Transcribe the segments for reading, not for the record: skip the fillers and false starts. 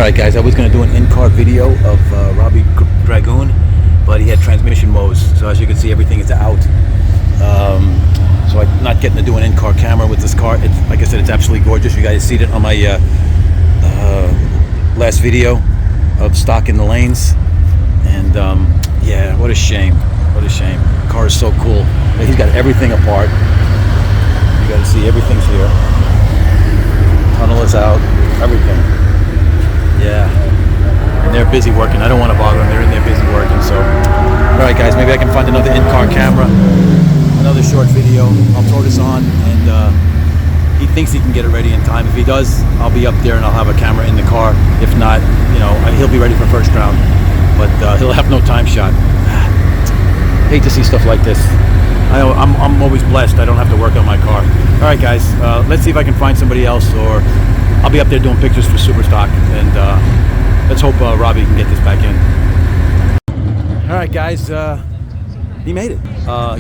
Alright guys, I was going to do an in-car video of Robbie Draughon, but he had transmission woes, so as you can see everything is out. So I'm not getting to do an in-car camera with this car. It's, like I said, it's absolutely gorgeous. You guys see it on my last video of stock in the lanes. And yeah, what a shame. What a shame. The car is so cool. He's got everything apart. You got to see everything's here. Tunnel is out. Everything. Yeah. And they're busy working. I don't want to bother them. They're in there busy working. So, all right, guys. Maybe I can find another in-car camera, another short video. I'll throw this on, and he thinks he can get it ready in time. If he does, I'll be up there and I'll have a camera in the car. If not, you know, he'll be ready for first round, but he'll have no time shot. Hate to see stuff like this. I'm always blessed. I don't have to work on my car. All right, guys. Let's see if I can find somebody else, or I'll be up there doing pictures for Superstock, and let's hope Robbie can get this back in. All right, guys. He made it.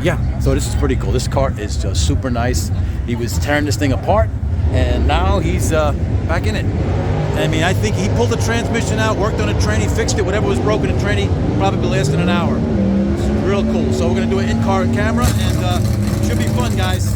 Yeah, so this is pretty cool. This car is just super nice. He was tearing this thing apart, and now he's back in it. I mean, I think he pulled the transmission out, worked on a tranny, fixed it. Whatever was broken in tranny probably lasted an hour. It's real cool. So we're going to do an in-car camera, and should be fun, guys.